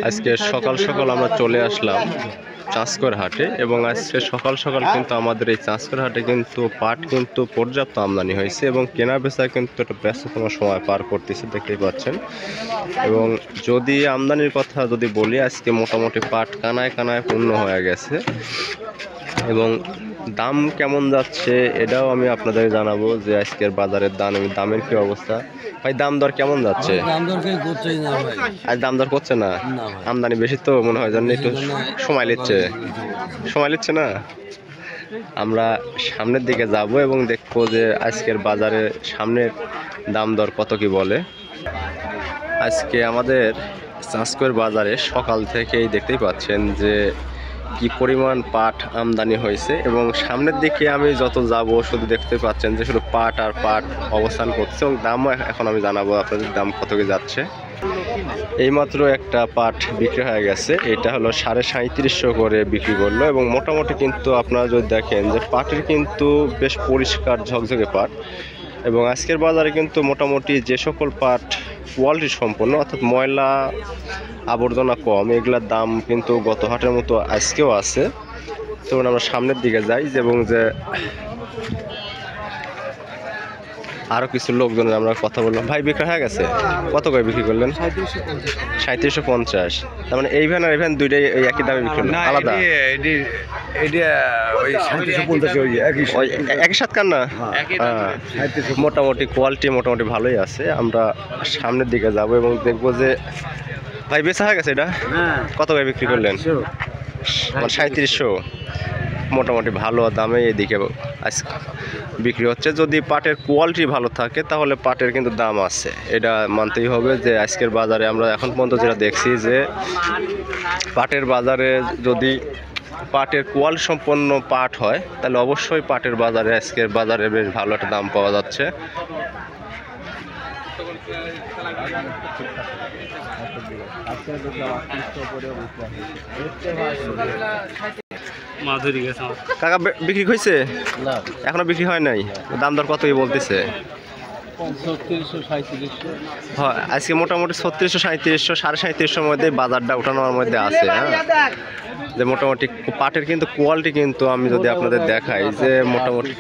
আজকে সকাল সকাল আমরা চলে আসলাম চাঁচকর হাটে এবং আজকে সকাল সকাল কিন্তু আমাদের এই চাঁচকর হাটে কিন্তু পাট কিন্তু পর্যাপ্ত আমদানি হয়েছে এবং কেনা বেচা কিন্তু একটা ব্যস্ততম সময় পার করতেছে, দেখতেই পাচ্ছেন। এবং যদি আমদানির কথা যদি বলি, আজকে মোটামুটি পাট কানায় কানায় পূর্ণ হয়ে গেছে এবং দাম কেমন যাচ্ছে এটাও আমি আপনাদের জানাবো যে আজকের বাজারের দামের কি অবস্থা। ভাই দাম দর কেমন যাচ্ছে? আজ দাম দর করছে না, আমদানি বেশি তো মনে হয় জন্য একটু সময় নিচ্ছে না। আমরা সামনের দিকে যাব এবং দেখবো যে আজকের বাজারে সামনের দাম দর কত কি বলে। আজকে আমাদের চাঁচকর বাজারে সকাল থেকেই দেখতেই পাচ্ছেন যে কি পরিমাণ পাট আমদানি হয়েছে এবং সামনের দিকে আমি যত যাব শুধু দেখতে পাচ্ছেন যে শুধু পাট আর পাট অবস্থান করছে এবং দামও এখন আমি জানাবো আপনাদের দাম কত কি যাচ্ছে। এইমাত্র একটা পাট বিক্রি হয়ে গেছে, এটা হলো 3750 করে বিক্রি করলো এবং মোটামুটি কিন্তু আপনারা যদি দেখেন যে পাটের কিন্তু বেশ পরিষ্কার ঝকঝকে পাট এবং আজকের বাজারে কিন্তু মোটামুটি যে সকল পাট কোয়ালিটি সম্পন্ন অর্থাৎ ময়লা আবর্জনা কম, এগুলার দাম কিন্তু গত হাটের মতো আজকেও আছে। তো আমরা সামনের দিকে যাই এবং যে আরও কিছু লোকজনের আমরা কথা বললাম। ভাই বিক্রি হয়ে গেছে, কত করে বিক্রি করলেন? 3750। তার মানে এই ভ্যান আর এই ভ্যান দুইটাই একই দামে বিক্রি করলেন? আলাদা একই সাথে কান না? মোটামুটি কোয়ালিটি মোটামুটি ভালোই আছে। আমরা সামনের দিকে যাব এবং দেখবো যে ভাই বেচা হয়ে গেছে এটা কত করে বিক্রি করলেন? 3700। মোটামুটি ভালো দামে এদিকে আজ বিক্রি হচ্ছে। যদি পাটের কোয়ালিটি ভালো থাকে তাহলে পাটের কিন্তু দাম আছে, এটা মানতেই হবে। যে আজকের বাজারে আমরা এখন পর্যন্ত যেটা দেখছি যে পাটের বাজারে যদি পাটের কোয়ালিটি সম্পন্ন পাট হয় তাহলে অবশ্যই পাটের বাজারে আজকের বাজারে বেশ ভালো একটা দাম পাওয়া যাচ্ছে। কাকা বিক্রি হয়েছে? এখনো বিক্রি হয় নাই। দাম দর কতই বলতেছে? হয় আজকে মোটামুটি 3600 3700 3750 মধ্যে বাজারটা ওঠানোর মধ্যে আছে। হ্যাঁ, যে মোটামুটি পাটের কিন্তু কোয়ালিটি কিন্তু আমি যদি আপনাদের দেখাই যে মোটামুটি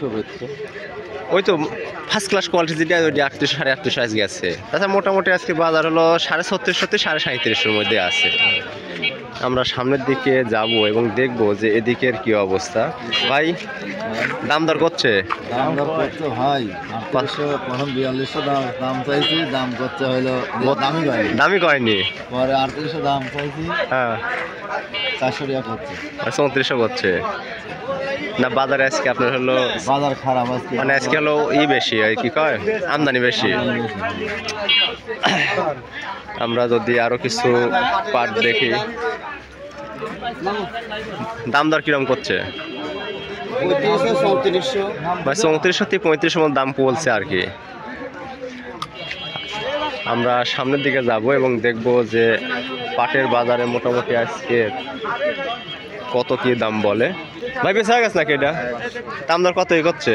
ওই তো ফার্স্ট ক্লাস কোয়ালিটি যেটা ওই 3800 3850 আজকে আছে। তাছাড়া মোটামুটি আজকে বাজার হলো 3650 থেকে 3750 মধ্যে আছে। আমরা সামনের দিকে যাব এবং দেখব যে এদিকের কি অবস্থা। ভাই দাম দর করছে? ভাই 4200 দাম চাইছি, দাম করছে হলো দামি কয়নি, পরে 3800 দাম চাইছি। হ্যাঁ 400 টাকা করছে, 3400 করছে না। বাজারে আজকে আপনার হলো বাজার খারাপ আজকে, মানে আজকে হলো বেশি আর কি কয় আমদানি বেশি। আমরা যদি আরো কিছু পাট দেখি, দাম দর কিরকম করছে? 3400 থেকে 3500 দাম বলছে আর কি। আমরা সামনের দিকে যাব এবং দেখব যে পাটের বাজারে মোটামুটি আজকে কত কি দাম বলে। ভাই বেচা গেছে নাকি এটা? দাম দর কত করছে?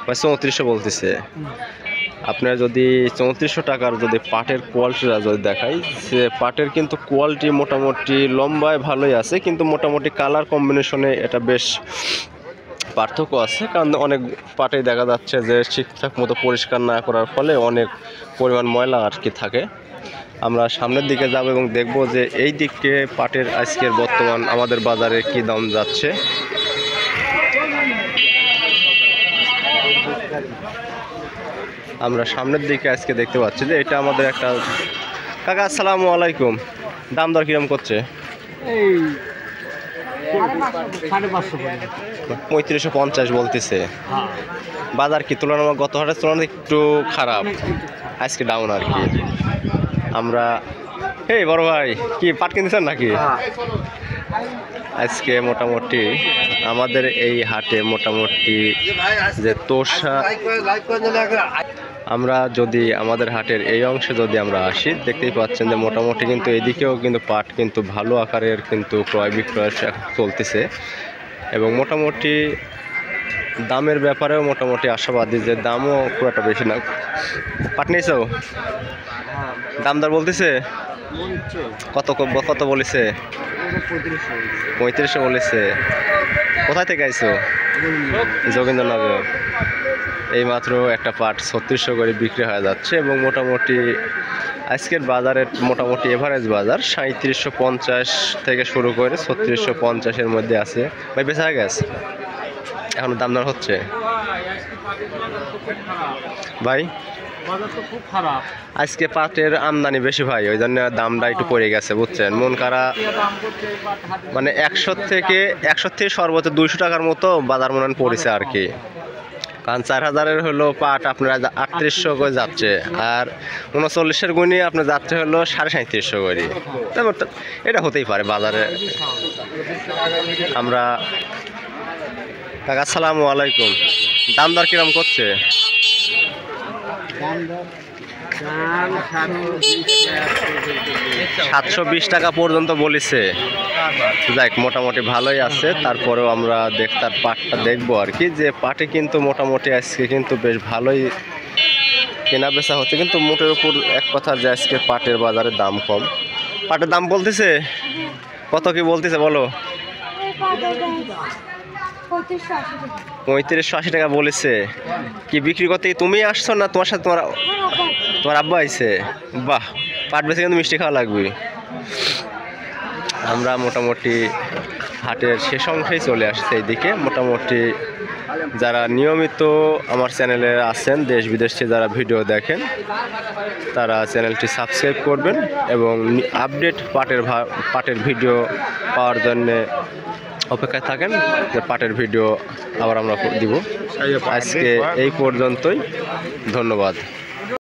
3400 বলতেছে। আপনার যদি 3400 টাকার যদি পাটের কোয়ালিটিটা যদি দেখাই, সে পাটের কিন্তু কোয়ালিটি মোটামুটি লম্বায় ভালোই আছে, কিন্তু মোটামুটি কালার কম্বিনেশনে এটা বেশ পার্থক্য আছে। কারণ অনেক পাটেই দেখা যাচ্ছে যে ঠিকঠাক মতো পরিষ্কার না করার ফলে অনেক পরিমাণ ময়লা আর কি থাকে। আমরা সামনের দিকে যাব এবং দেখব যে এই দিকে পাটের আজকের বর্তমান আমাদের বাজারে কি দাম যাচ্ছে। আমরা সামনের দিকে আজকে দেখতে পাচ্ছি যে এটা আমাদের একটা কাকা আসসালামু আলাইকুম, দাম দর কিরকম করছে? 3550 বলতেছে। বাজার কি তুলনামূলক গত হাটের তুলনায় একটু খারাপ, আজকে ডাউন আর কি। আমরা এই বড় ভাই কি পাট কিনতেছেন নাকি? আজকে মোটামুটি আমাদের এই হাটে মোটামুটি যে তোষা, আমরা যদি আমাদের হাটের এই অংশে যদি আমরা আসি দেখতেই পাচ্ছেন যে মোটামুটি কিন্তু এদিকেও কিন্তু পাট কিন্তু ভালো আকারের কিন্তু ক্রয় বিক্রয় চলতেছে এবং মোটামুটি দামের ব্যাপারেও মোটামুটি আশাবাদী যে দামও খুব একটা বেশি না। পাট নিয়েছো? দামদার বলতেছে কত কত বলেছে? 3500 বলেছে। কোথায় থেকে আইছো? যোগেন্দ্রনগর। এইমাত্র একটা পাট 3600 করে বিক্রি হয়ে যাচ্ছে এবং মোটামুটি আজকের বাজারের মোটামুটি এভারেজ বাজার 3750 থেকে শুরু করে 3650-এর মধ্যে আছে। ভাই বেচা হয়ে গেছে? এখনো দাম দর হচ্ছে ভাই? আজকে পাটের আমদানি বেশি ভাই, ওই জন্য দামটা একটু পড়ে গেছে বুঝছেন। মন কারা মানে 100 থেকে সর্বোচ্চ 200 টাকার মতো বাজার মনে পড়েছে আর কি। কারণ 4000-এর হলো পাট আপনার 3800 করে যাচ্ছে, আর 39-এর গুণি আপনার যাচ্ছে হলো 3750 করে। এটা হতেই পারে বাজারে। আমরা কাকা আসসালামু আলাইকুম, দাম দর কিরম করছে? 720 টাকা পর্যন্ত বলেছে। যাক মোটামুটি ভালোই আছে। তারপরেও আমরা তার পাটটা দেখবো আর কি, যে পাটে কিন্তু মোটামুটি আজকে কিন্তু বেশ ভালোই কেনা বেচা হচ্ছে। কিন্তু মোটের উপর এক কথা যে আজকে পাটের বাজারে দাম কম। পাটের দাম বলতেছে কত কি বলতেছে বলো? 3580 টাকা বলেছে। কি বিক্রি করতে তুমি আসছো না তোমার সাথে তোমার আব্বা আইছে? বাহ, পাট বেচে কিন্তু মিষ্টি খাওয়া লাগবে। আমরা মোটামুটি হাটের শেষ অংশেই চলে আসছে এইদিকে। মোটামুটি যারা নিয়মিত আমার চ্যানেলে আছেন, দেশ বিদেশ থেকে যারা ভিডিও দেখেন, তারা চ্যানেলটি সাবস্ক্রাইব করবেন এবং আপডেট পাটের ভিডিও পাওয়ার জন্যে অপেক্ষায় থাকেন যে পাটের ভিডিও আবার আমরা দিব। আজকে এই পর্যন্তই, ধন্যবাদ।